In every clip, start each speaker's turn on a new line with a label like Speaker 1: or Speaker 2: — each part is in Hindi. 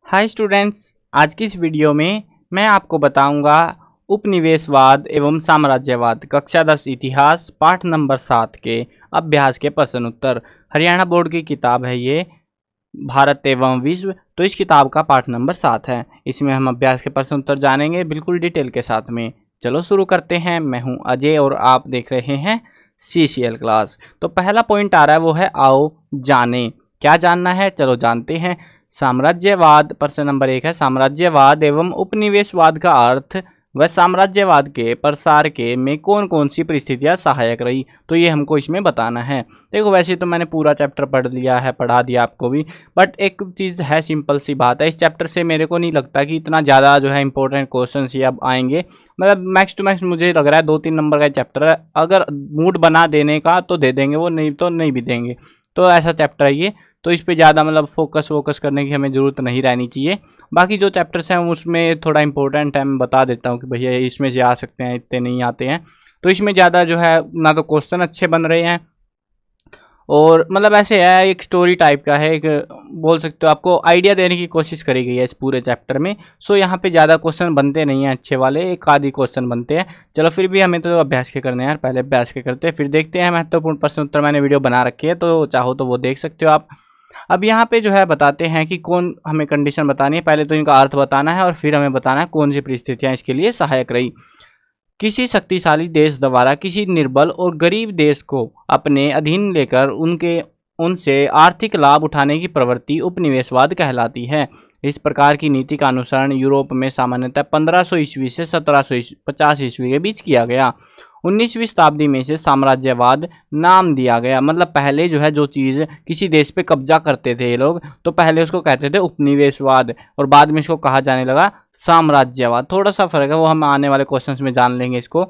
Speaker 1: हाय स्टूडेंट्स, आज की इस वीडियो में मैं आपको बताऊंगा उपनिवेशवाद एवं साम्राज्यवाद कक्षा 10 इतिहास पाठ नंबर 7 के अभ्यास के प्रश्न उत्तर। हरियाणा बोर्ड की किताब है ये, भारत एवं विश्व। तो इस किताब का पाठ नंबर 7 है। इसमें हम अभ्यास के प्रश्न उत्तर जानेंगे बिल्कुल डिटेल के साथ में। चलो शुरू करते हैं। मैं हूँ अजय और आप देख रहे हैं CCL क्लास। तो पहला पॉइंट आ रहा है वो है आओ जाने। क्या जानना है, चलो जानते हैं। साम्राज्यवाद, प्रश्न नंबर 1 है साम्राज्यवाद एवं उपनिवेशवाद का अर्थ व साम्राज्यवाद के प्रसार के में कौन कौन सी परिस्थितियां सहायक रही। तो ये हमको इसमें बताना है। देखो वैसे तो मैंने पूरा चैप्टर पढ़ लिया है, पढ़ा दिया आपको भी, बट एक चीज़ है, सिंपल सी बात है, इस चैप्टर से मेरे को नहीं लगता कि इतना ज़्यादा जो है इंपॉर्टेंट क्वेश्चन ये अब आएंगे। मतलब मैक्स टू मैक्स मुझे लग रहा है 2-3 नंबर का चैप्टर है। अगर मूड बना देने का तो दे देंगे वो, नहीं तो नहीं भी देंगे। तो ऐसा चैप्टर है ये, तो इस पे ज़्यादा मतलब फोकस करने की हमें ज़रूरत नहीं रहनी चाहिए। बाकी जो चैप्टर्स हैं उसमें थोड़ा इंपॉर्टेंट है, मैं बता देता हूँ कि भैया इसमें से आ सकते हैं, इतने नहीं आते हैं। तो इसमें ज़्यादा जो है ना तो क्वेश्चन अच्छे बन रहे हैं और मतलब ऐसे है, एक स्टोरी टाइप का है, एक बोल सकते हो, आपको आइडिया देने की कोशिश करी गई है इस पूरे चैप्टर में। सो यहाँ पे ज़्यादा क्वेश्चन बनते नहीं हैं अच्छे वाले, एक आधी क्वेश्चन बनते हैं। चलो फिर भी हमें तो अभ्यास के करने हैं यार, पहले अभ्यास के करते हैं फिर देखते हैं। महत्वपूर्ण प्रश्न उत्तर मैंने वीडियो बना रखी है, तो चाहो तो वो देख सकते हो आप। अब यहाँ पे जो है बताते हैं कि कौन हमें कंडीशन बतानी है। पहले तो इनका अर्थ बताना है और फिर हमें बताना है कौन सी परिस्थितियाँ इसके लिए सहायक रही। किसी शक्तिशाली देश द्वारा किसी निर्बल और गरीब देश को अपने अधीन लेकर उनसे आर्थिक लाभ उठाने की प्रवृत्ति उपनिवेशवाद कहलाती है। इस प्रकार की नीति का अनुसरण यूरोप में सामान्यतः 1500 ईस्वी से 1750 ईस्वी के बीच किया गया। 19वीं शताब्दी में से साम्राज्यवाद नाम दिया गया। मतलब पहले जो है जो चीज़ किसी देश पे कब्जा करते थे ये लोग, तो पहले उसको कहते थे उपनिवेशवाद और बाद में इसको कहा जाने लगा साम्राज्यवाद। थोड़ा सा फर्क है, वो हम आने वाले क्वेश्चंस में जान लेंगे इसको।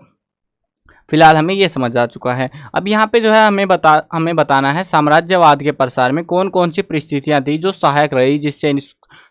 Speaker 1: फिलहाल हमें ये समझ आ चुका है। अब यहाँ पे जो है हमें बताना है साम्राज्यवाद के प्रसार में कौन कौन सी परिस्थितियाँ थी जो सहायक रही, जिससे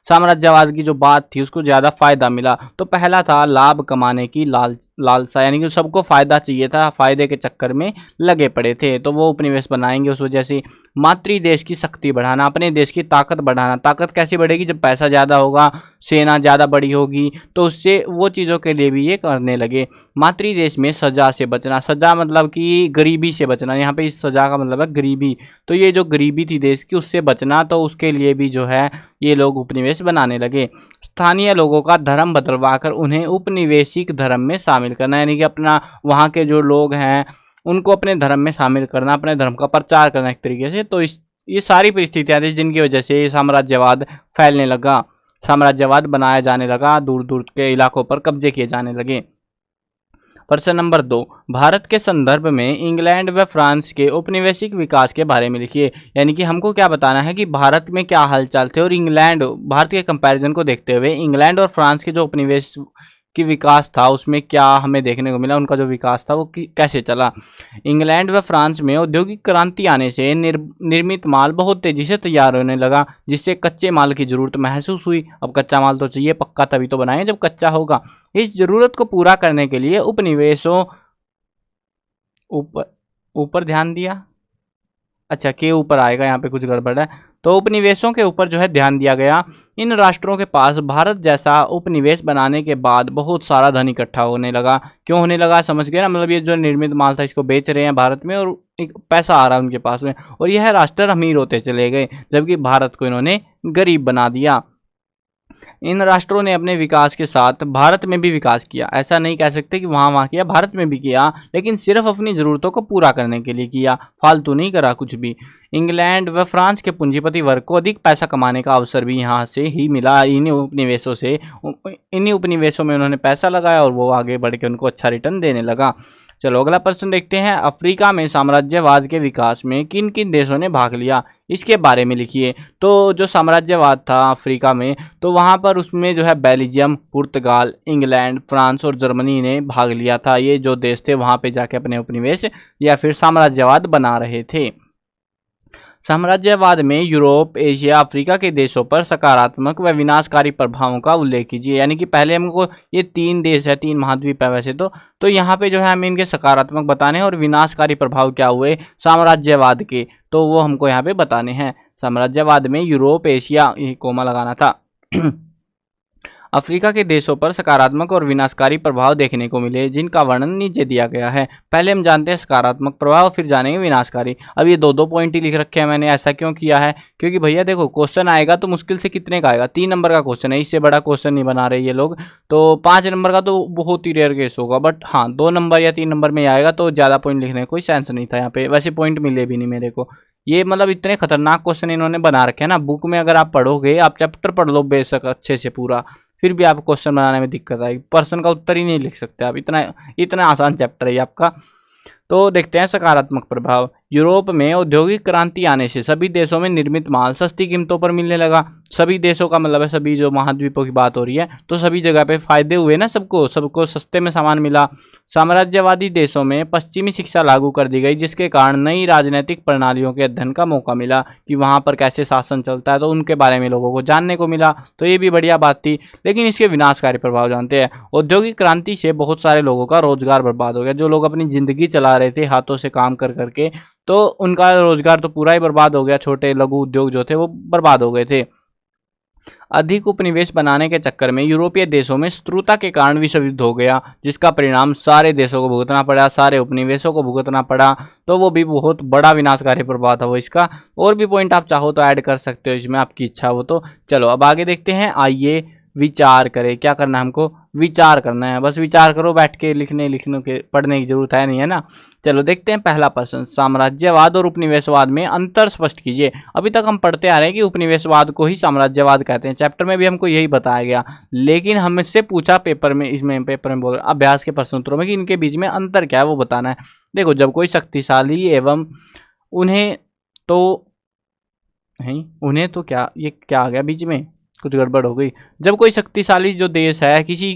Speaker 1: साम्राज्यवाद की जो बात थी उसको ज़्यादा फायदा मिला। तो पहला था लाभ कमाने की लालसा, यानी कि सबको फायदा चाहिए था, फायदे के चक्कर में लगे पड़े थे, तो वो उपनिवेश बनाएंगे उस वजह से। मातृ देश की शक्ति बढ़ाना, अपने देश की ताकत बढ़ाना। ताकत कैसे बढ़ेगी, जब पैसा ज़्यादा होगा, सेना ज़्यादा बड़ी होगी, तो उससे वो चीज़ों के लिए भी ये करने लगे। मातृ देश में सजा से बचना, सजा मतलब कि गरीबी से बचना, यहाँ पे इस सजा का मतलब है गरीबी। तो ये जो गरीबी थी देश की उससे बचना, तो उसके लिए भी जो है ये लोग उपनिवेश बनाने लगे। स्थानीय लोगों का धर्म बदलवाकर उन्हें उपनिवेशिक धर्म में शामिल करना, यानी कि अपना वहाँ के जो लोग हैं उनको अपने धर्म में शामिल करना, अपने धर्म का प्रचार करना एक तरीके से। तो ये सारी परिस्थितियाँ थी जिनकी वजह से साम्राज्यवाद फैलने लगा, साम्राज्यवाद बनाया जाने लगा, दूर दूर के इलाकों पर कब्जे किए जाने लगे। प्रश्न नंबर 2, भारत के संदर्भ में इंग्लैंड व फ्रांस के औपनिवेशिक विकास के बारे में लिखिए। यानी कि हमको क्या बताना है कि भारत में क्या हालचाल थे और इंग्लैंड, भारत के कंपैरिजन को देखते हुए इंग्लैंड और फ्रांस के जो उपनिवेश की विकास था उसमें क्या हमें देखने को मिला, उनका जो विकास था वो कैसे चला। इंग्लैंड व फ्रांस में औद्योगिक क्रांति आने से निर्मित माल बहुत तेजी से तैयार होने लगा, जिससे कच्चे माल की जरूरत महसूस हुई। अब कच्चा माल तो चाहिए, पक्का तभी तो बनाएं जब कच्चा होगा। इस जरूरत को पूरा करने के लिए उपनिवेशों ऊपर ध्यान दिया, अच्छा के ऊपर आएगा, यहाँ पे कुछ गड़बड़ है। तो उपनिवेशों के ऊपर जो है ध्यान दिया गया। इन राष्ट्रों के पास भारत जैसा उपनिवेश बनाने के बाद बहुत सारा धन इकट्ठा होने लगा। क्यों होने लगा समझ गए ना, मतलब ये जो निर्मित माल था इसको बेच रहे हैं भारत में और एक पैसा आ रहा है उनके पास में, और यह राष्ट्र अमीर होते चले गए, जबकि भारत को इन्होंने गरीब बना दिया। इन राष्ट्रों ने अपने विकास के साथ भारत में भी विकास किया। ऐसा नहीं कह सकते कि वहाँ किया, भारत में भी किया, लेकिन सिर्फ अपनी ज़रूरतों को पूरा करने के लिए किया, फालतू नहीं करा कुछ भी। इंग्लैंड व फ्रांस के पूंजीपति वर्ग को अधिक पैसा कमाने का अवसर भी यहाँ से ही मिला, इन्हीं उपनिवेशों से। इन्हीं उपनिवेशों में उन्होंने पैसा लगाया और वो आगे बढ़ के उनको अच्छा रिटर्न देने लगा। चलो अगला प्रश्न देखते हैं। अफ्रीका में साम्राज्यवाद के विकास में किन किन देशों ने भाग लिया, इसके बारे में लिखिए। तो जो साम्राज्यवाद था अफ्रीका में, तो वहाँ पर उसमें जो है बेल्जियम, पुर्तगाल, इंग्लैंड, फ्रांस और जर्मनी ने भाग लिया था। ये जो देश थे वहाँ पे जाके अपने उपनिवेश या फिर साम्राज्यवाद बना रहे थे। साम्राज्यवाद में यूरोप, एशिया, अफ्रीका के देशों पर सकारात्मक व विनाशकारी प्रभावों का उल्लेख कीजिए। यानी कि पहले हमको ये 3 देश है, 3 महाद्वीप है वैसे तो यहाँ पे जो है हमें इनके सकारात्मक बताने हैं और विनाशकारी प्रभाव क्या हुए साम्राज्यवाद के, तो वो हमको यहाँ पे बताने हैं। साम्राज्यवाद में यूरोप, एशिया, कोमा लगाना था, अफ्रीका के देशों पर सकारात्मक और विनाशकारी प्रभाव देखने को मिले, जिनका वर्णन नीचे दिया गया है। पहले हम जानते हैं सकारात्मक प्रभाव, फिर जानेंगे विनाशकारी। अब ये दो दो पॉइंट ही लिख रखे हैं मैंने। ऐसा क्यों किया है? क्योंकि भैया देखो, क्वेश्चन आएगा तो मुश्किल से कितने का आएगा? 3 नंबर का क्वेश्चन है, इससे बड़ा क्वेश्चन नहीं बना रहे ये लोग। तो 5 नंबर का तो बहुत ही रेयर केस होगा, बट हाँ 2 नंबर या 3 नंबर में आएगा तो ज़्यादा पॉइंट लिखने का कोई सेंस नहीं था यहाँ पे। वैसे पॉइंट मिले भी नहीं मेरे को। ये मतलब इतने खतरनाक क्वेश्चन इन्होंने बना रखे हैं ना, बुक में अगर आप पढ़ोगे, आप चैप्टर पढ़ लो बेशक अच्छे से पूरा, फिर भी आपको क्वेश्चन बनाने में दिक्कत आएगी। प्रश्न का उत्तर ही नहीं लिख सकते आप, इतना इतना आसान चैप्टर है ये आपका। तो देखते हैं सकारात्मक प्रभाव। यूरोप में औद्योगिक क्रांति आने से सभी देशों में निर्मित माल सस्ती कीमतों पर मिलने लगा। सभी देशों का मतलब है सभी जो महाद्वीपों की बात हो रही है, तो सभी जगह पे फायदे हुए ना, सबको सस्ते में सामान मिला। साम्राज्यवादी देशों में पश्चिमी शिक्षा लागू कर दी गई, जिसके कारण नई राजनीतिक प्रणालियों के अध्ययन का मौका मिला कि वहाँ पर कैसे शासन चलता है, तो उनके बारे में लोगों को जानने को मिला। तो ये भी बढ़िया बात थी। लेकिन इसके विनाशकारी प्रभाव जानते हैं। औद्योगिक क्रांति से बहुत सारे लोगों का रोजगार बर्बाद हो गया। जो लोग अपनी जिंदगी चला रहे थे हाथों से काम कर करके, तो उनका रोजगार तो पूरा ही बर्बाद हो गया। छोटे लघु उद्योग जो थे वो बर्बाद हो गए थे। अधिक उपनिवेश बनाने के चक्कर में यूरोपीय देशों में शत्रुता के कारण विश्व युद्ध हो गया, जिसका परिणाम सारे देशों को भुगतना पड़ा, सारे उपनिवेशों को भुगतना पड़ा। तो वो भी बहुत बड़ा विनाशकारी प्रभाव था वो इसका। और भी पॉइंट आप चाहो तो ऐड कर सकते हो इसमें, आपकी इच्छा हो तो। चलो अब आगे देखते हैं। आइए विचार करें। क्या करना है हमको? विचार करना है। बस विचार करो, बैठ के लिखने के पढ़ने की जरूरत है नहीं, है ना। चलो देखते हैं पहला प्रश्न। साम्राज्यवाद और उपनिवेशवाद में अंतर स्पष्ट कीजिए। अभी तक हम पढ़ते आ रहे हैं कि उपनिवेशवाद को ही साम्राज्यवाद कहते हैं, चैप्टर में भी हमको यही बताया गया। लेकिन हमसे पूछा पेपर में बोल अभ्यास के प्रश्न उत्तरों में कि इनके बीच में अंतर क्या है, वो बताना है। देखो, जब कोई शक्तिशाली एवं उन्हें तो क्या, ये क्या आ गया बीच में, कुछ गड़बड़ हो गई। जब कोई शक्तिशाली जो देश है किसी,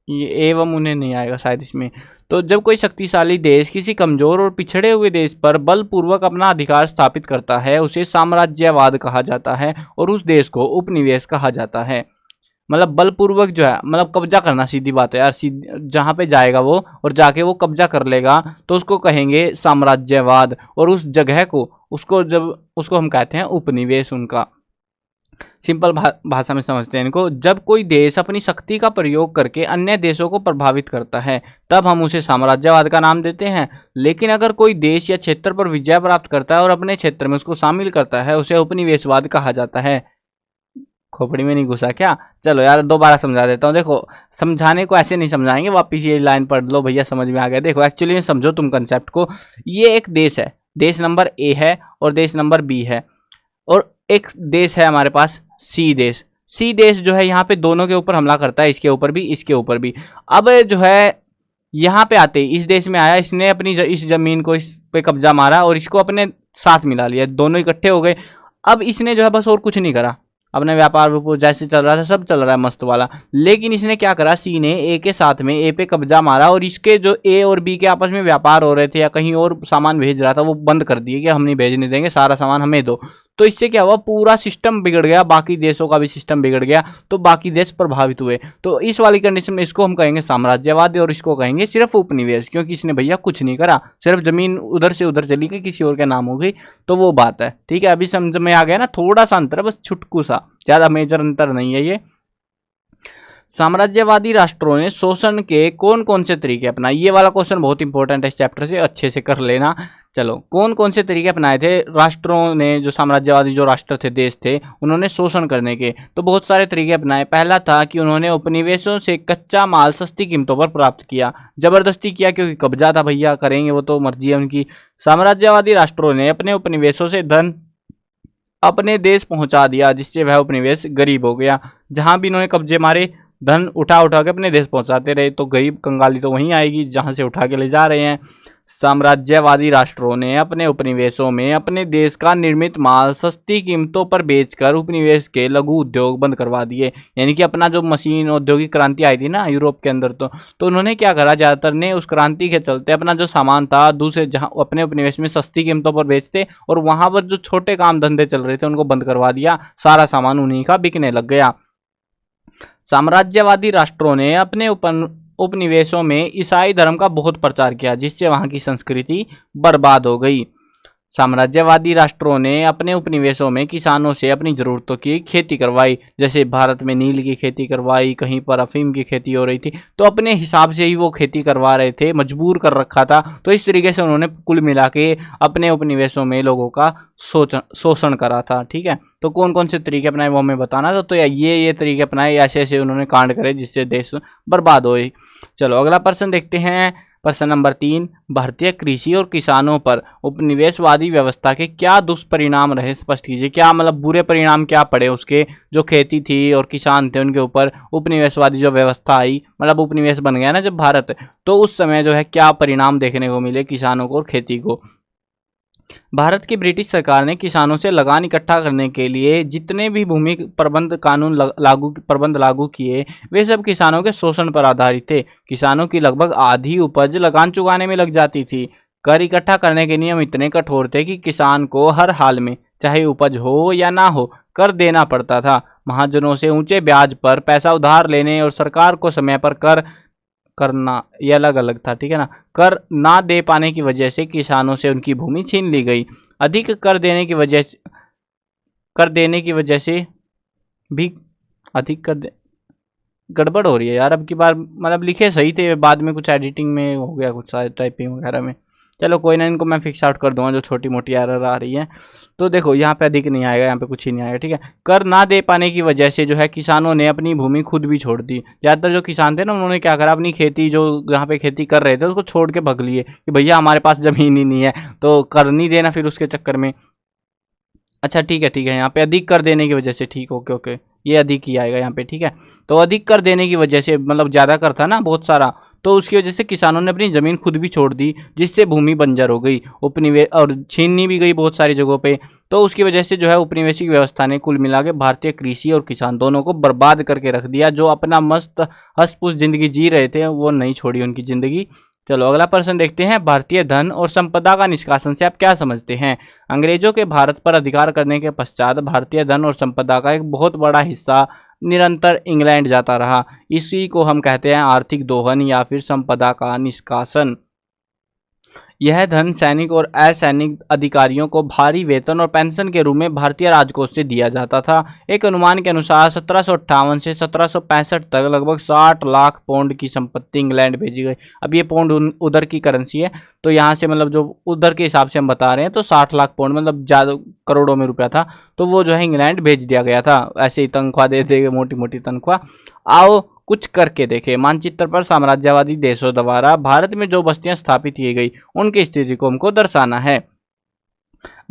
Speaker 1: ये एवं उन्हें नहीं आएगा शायद इसमें। तो जब कोई शक्तिशाली देश किसी कमजोर और पिछड़े हुए देश पर बलपूर्वक अपना अधिकार स्थापित करता है, उसे साम्राज्यवाद कहा जाता है और उस देश को उपनिवेश कहा जाता है। मतलब बलपूर्वक जो है, मतलब कब्जा करना, सीधी बात है यार। जहाँ पे जाएगा वो और जाके वो कब्जा कर लेगा तो उसको कहेंगे साम्राज्यवाद, और उस जगह को उसको हम कहते हैं उपनिवेश उनका। सिंपल भाषा में समझते हैं इनको। जब कोई देश अपनी शक्ति का प्रयोग करके अन्य देशों को प्रभावित करता है, तब हम उसे साम्राज्यवाद का नाम देते हैं। लेकिन अगर कोई देश या क्षेत्र पर विजय प्राप्त करता है और अपने क्षेत्र में उसको शामिल करता है, उसे उपनिवेशवाद कहा जाता है। खोपड़ी में नहीं घुसा क्या? चलो यार दोबारा समझा देता हूँ। देखो, समझाने को ऐसे नहीं समझाएंगे, वापिस ये लाइन पढ़ लो भैया, समझ में आ गया। देखो एक्चुअली में समझो तुम कंसेप्ट को। ये एक देश है, देश नंबर ए है और देश नंबर बी है, और एक देश है हमारे पास सी देश जो है यहाँ पे दोनों के ऊपर हमला करता है, इसके ऊपर भी इसके ऊपर भी। अब जो है यहाँ पे आते ही इस देश में आया, इसने अपनी इस जमीन को इस पे कब्जा मारा और इसको अपने साथ मिला लिया, दोनों इकट्ठे हो गए। अब इसने जो है बस और कुछ नहीं करा, अपने व्यापार जैसे चल रहा था सब चल रहा है मस्त वाला। लेकिन इसने क्या करा, सी ने ए के साथ में ए पे कब्जा मारा और इसके जो ए और बी के आपस में व्यापार हो रहे थे या कहीं और सामान भेज रहा था वो बंद कर दिए कि हम नहीं भेजने देंगे, सारा सामान हमें दो। तो इससे क्या हुआ, पूरा सिस्टम बिगड़ गया, बाकी देशों का भी सिस्टम बिगड़ गया, तो बाकी देश प्रभावित हुए। तो इस वाली कंडीशन में इसको हम कहेंगे साम्राज्यवाद और इसको कहेंगे सिर्फ उपनिवेश, क्योंकि इसने भैया कुछ नहीं करा, सिर्फ जमीन उधर से उधर चली गई, किसी और के नाम हो गई। तो वो बात है, ठीक है। अभी समझ में आ गया ना, थोड़ा सा अंतर है बस, छुटकू सा, ज्यादा मेजर अंतर नहीं है ये। साम्राज्यवादी राष्ट्रों ने शोषण के कौन कौन से तरीके अपनाए? ये वाला क्वेश्चन बहुत इंपॉर्टेंट है इस चैप्टर से, अच्छे से कर लेना। चलो, कौन कौन से तरीके अपनाए थे राष्ट्रों ने? जो साम्राज्यवादी जो राष्ट्र थे, देश थे, उन्होंने शोषण करने के तो बहुत सारे तरीके अपनाए। पहला था कि उन्होंने उपनिवेशों से कच्चा माल सस्ती कीमतों पर प्राप्त किया, जबरदस्ती किया, क्योंकि कब्जा था भैया, करेंगे वो तो मर्जी है उनकी। साम्राज्यवादी राष्ट्रों ने अपने उपनिवेशों से धन अपने देश पहुंचा दिया, जिससे वह उपनिवेश गरीब हो गया। जहां भी इन्होंने कब्जे मारे, धन उठा उठा के अपने देश पहुंचाते रहे, तो गरीब कंगाली तो वहीं आएगी जहां से उठा के ले जा रहे हैं। साम्राज्यवादी राष्ट्रों ने अपने उपनिवेशों में अपने देश का निर्मित माल सस्ती कीमतों पर बेचकर उपनिवेश के लघु उद्योग बंद करवा दिए। यानी कि अपना जो मशीन औद्योगिक क्रांति आई थी ना यूरोप के अंदर, तो उन्होंने क्या करा, ज़्यादातर ने उस क्रांति के चलते अपना जो सामान था दूसरे जहां अपने उपनिवेश में सस्ती कीमतों पर बेचते, और वहां पर जो छोटे काम धंधे चल रहे थे उनको बंद करवा दिया, सारा सामान उन्हीं का बिकने लग गया। साम्राज्यवादी राष्ट्रों ने अपने उपनिवेशों में ईसाई धर्म का बहुत प्रचार किया, जिससे वहां की संस्कृति बर्बाद हो गई। साम्राज्यवादी राष्ट्रों ने अपने उपनिवेशों में किसानों से अपनी ज़रूरतों की खेती करवाई। जैसे भारत में नील की खेती करवाई, कहीं पर अफीम की खेती हो रही थी, तो अपने हिसाब से ही वो खेती करवा रहे थे, मजबूर कर रखा था। तो इस तरीके से उन्होंने कुल मिला के अपने उपनिवेशों में लोगों का शोषण करा था। ठीक है, तो कौन कौन से तरीके अपनाए वो हमें बताना था। तो ये तरीके अपनाए, ऐसे ऐसे उन्होंने कांड करे जिससे देश बर्बाद होए। चलो अगला प्रश्न देखते हैं। प्रश्न नंबर 3, भारतीय कृषि और किसानों पर उपनिवेशवादी व्यवस्था के क्या दुष्परिणाम रहे, स्पष्ट कीजिए। क्या मतलब बुरे परिणाम क्या पड़े उसके, जो खेती थी और किसान थे उनके ऊपर उपनिवेशवादी जो व्यवस्था आई, मतलब उपनिवेश बन गया ना जब भारत, तो उस समय जो है क्या परिणाम देखने को मिले किसानों को और खेती को। भारत की ब्रिटिश सरकार ने किसानों से लगान इकट्ठा करने के लिए जितने भी भूमि प्रबंध कानून लागू किए, वे सब किसानों के शोषण पर आधारित थे। किसानों की लगभग आधी उपज लगान चुकाने में लग जाती थी। कर इकट्ठा करने के नियम इतने कठोर थे कि किसान को हर हाल में, चाहे उपज हो या ना हो, कर देना पड़ता था। महाजनों से ऊंचे ब्याज पर पैसा उधार लेने और सरकार को समय पर कर करना, ये अलग अलग था। ठीक है ना, कर ना दे पाने की वजह से किसानों से उनकी भूमि छीन ली गई। अधिक कर देने की वजह से भी अधिक गड़बड़ हो रही है यार अब की बार, मतलब लिखे सही थे, बाद में कुछ एडिटिंग में हो गया, कुछ टाइपिंग वगैरह में। चलो कोई ना, इनको मैं फिक्स आउट कर दूंगा जो छोटी मोटी एरर आ रही है। तो देखो यहाँ पे अधिक नहीं आएगा, यहाँ पे कुछ ही नहीं आएगा। ठीक है, कर ना दे पाने की वजह से जो है किसानों ने अपनी भूमि खुद भी छोड़ दी। ज़्यादातर जो किसान थे ना, उन्होंने क्या करा, अपनी खेती जो जहाँ पे खेती कर रहे थे उसको छोड़ के भग लिए कि भैया हमारे पास ज़मीन ही नहीं है, तो कर नहीं देना फिर उसके चक्कर में। अच्छा ठीक है, यहाँ पे अधिक कर देने की वजह से, ठीक, ओके ओके, ये अधिक ही आएगा यहाँ पे। ठीक है, तो अधिक कर देने की वजह से, मतलब ज़्यादा कर था ना बहुत सारा, तो उसकी वजह से किसानों ने अपनी ज़मीन खुद भी छोड़ दी, जिससे भूमि बंजर हो गई, उपनिवेश और छीननी भी गई बहुत सारी जगहों पे। तो उसकी वजह से जो है उपनिवेशिक व्यवस्था ने कुल मिला के भारतीय कृषि और किसान दोनों को बर्बाद करके रख दिया। जो अपना मस्त हंस-पुस ज़िंदगी जी रहे थे वो नहीं छोड़ी उनकी ज़िंदगी। चलो अगला प्रश्न देखते हैं। भारतीय धन और संपदा का निष्कासन से आप क्या समझते हैं। अंग्रेजों के भारत पर अधिकार करने के पश्चात भारतीय धन और संपदा का एक बहुत बड़ा हिस्सा निरंतर इंग्लैंड जाता रहा। इसी को हम कहते हैं आर्थिक दोहन या फिर संपदा का निष्कासन। यह धन सैनिक और असैनिक अधिकारियों को भारी वेतन और पेंशन के रूप में भारतीय राजकोष से दिया जाता था। एक अनुमान के अनुसार 1758 से 1765 तक लगभग 60 लाख पौंड की संपत्ति इंग्लैंड भेजी गई। अब ये पौंड उधर की करेंसी है, तो यहाँ से मतलब जो उधर के हिसाब से हम बता रहे हैं, तो 60 लाख पौंड मतलब ज़्यादा करोड़ों में रुपया था, तो वो जो है इंग्लैंड भेज दिया गया था। ऐसे ही तनख्वाह दे देंगे, मोटी मोटी तनख्वाह। आओ कुछ करके देखे। मानचित्र पर साम्राज्यवादी देशों द्वारा भारत में जो बस्तियां स्थापित की गई उनकी स्थिति को हमको दर्शाना है।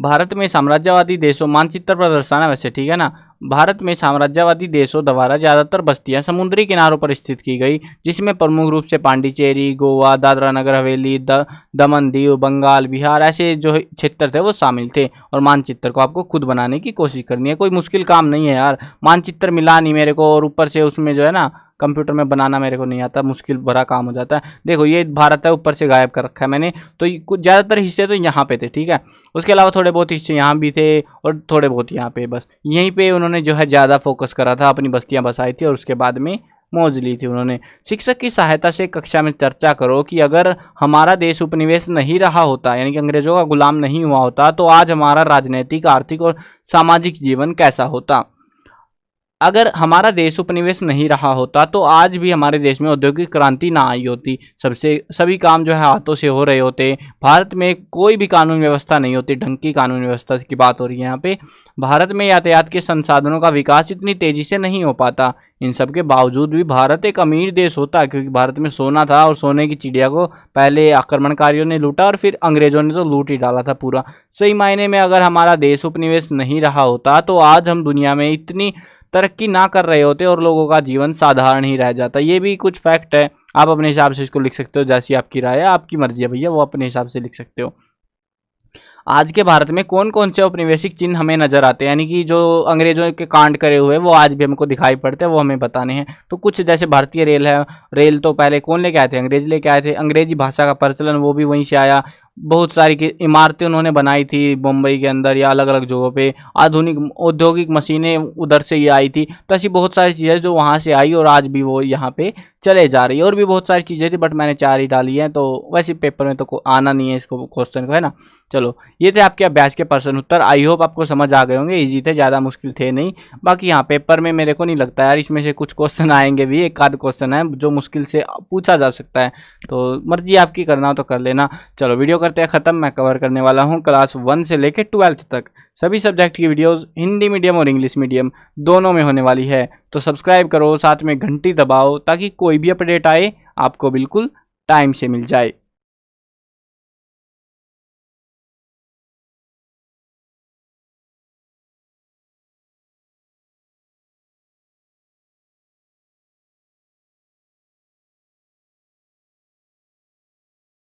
Speaker 1: भारत में साम्राज्यवादी देशों, मानचित्र पर दर्शाना वैसे, ठीक है ना। भारत में साम्राज्यवादी देशों द्वारा ज़्यादातर बस्तियां समुद्री किनारों पर स्थित की गई, जिसमें प्रमुख रूप से पांडिचेरी, गोवा, दादरा नगर हवेली, दमन दीव, बंगाल, बिहार ऐसे जो क्षेत्र थे वो शामिल थे। और मानचित्र को आपको खुद बनाने की कोशिश करनी है, कोई मुश्किल काम नहीं है यार। मानचित्र मिला नहीं मेरे को, और ऊपर से उसमें जो है ना कंप्यूटर में बनाना मेरे को नहीं आता, मुश्किल भरा काम हो जाता है। देखो ये भारत है, ऊपर से गायब कर रखा है मैंने, तो कुछ ज़्यादातर हिस्से तो यहाँ पे थे, ठीक है। उसके अलावा थोड़े बहुत हिस्से यहाँ भी थे और थोड़े बहुत यहाँ पे, बस यहीं पे उन्होंने जो है ज़्यादा फोकस करा था, अपनी बस्तियाँ बसाई थी और उसके बाद में मौज ली थी उन्होंने। शिक्षक की सहायता से कक्षा में चर्चा करो कि अगर हमारा देश उपनिवेश नहीं रहा होता, यानी कि अंग्रेजों का गुलाम नहीं हुआ होता, तो आज हमारा राजनीतिक, आर्थिक और सामाजिक जीवन कैसा होता। अगर हमारा देश उपनिवेश नहीं रहा होता तो आज भी हमारे देश में औद्योगिक क्रांति ना आई होती, सभी काम जो है हाथों से हो रहे होते, भारत में कोई भी कानून व्यवस्था नहीं होती, ढंग की कानून व्यवस्था की बात हो रही है यहाँ पे। भारत में यातायात के संसाधनों का विकास इतनी तेजी से नहीं हो पाता। इन सब के बावजूद भी भारत एक अमीर देश होता, क्योंकि भारत में सोना था और सोने की चिड़िया को पहले आक्रमणकारियों ने लूटा और फिर अंग्रेजों ने तो लूट ही डाला था पूरा। सही मायने में अगर हमारा देश उपनिवेश नहीं रहा होता तो आज हम दुनिया में इतनी तरक्की ना कर रहे होते और लोगों का जीवन साधारण ही रह जाता। ये भी कुछ फैक्ट है, आप अपने हिसाब से इसको लिख सकते हो, जैसी आपकी राय है, आपकी मर्जी है भैया, वो अपने हिसाब से लिख सकते हो। आज के भारत में कौन कौन से औपनिवेशिक चिन्ह हमें नजर आते हैं, यानी कि जो अंग्रेजों के कांड करे हुए वो आज भी हमको दिखाई पड़ते हैं, वो हमें बताने हैं। तो कुछ जैसे भारतीय रेल है, रेल तो पहले कौन लेके आए थे, अंग्रेज लेके आए थे। अंग्रेजी भाषा का प्रचलन वो भी वहीं से आया। बहुत सारी इमारतें उन्होंने बनाई थी मुंबई के अंदर या अलग अलग जगहों पे। आधुनिक औद्योगिक मशीनें उधर से ही आई थी। तो ऐसी बहुत सारी चीज़ें जो वहाँ से आई और आज भी वो यहाँ पे चले जा रही है। और भी बहुत सारी चीज़ें थी बट मैंने 4 ही डाली हैं, तो वैसे पेपर में तो आना नहीं है इसको क्वेश्चन को, है ना। चलो ये थे आपके अभ्यास के प्रश्न उत्तर। आई होप आपको समझ आ गए होंगे, इजी थे, ज़्यादा मुश्किल थे नहीं। बाकी यहाँ पेपर में मेरे को नहीं लगता यार इसमें से कुछ क्वेश्चन आएंगे भी, एक आध क्वेश्चन है जो मुश्किल से पूछा जा सकता है, तो मर्जी आपकी, करना हो तो कर लेना। चलो वीडियो करते हैं ख़त्म। मैं कवर करने वाला हूँ क्लास 1 से लेकर 12th तक सभी सब्जेक्ट की वीडियोस, हिंदी मीडियम और इंग्लिश मीडियम दोनों में होने वाली है। तो सब्सक्राइब करो, साथ में घंटी दबाओ ताकि कोई भी अपडेट आए आपको बिल्कुल टाइम से मिल जाए।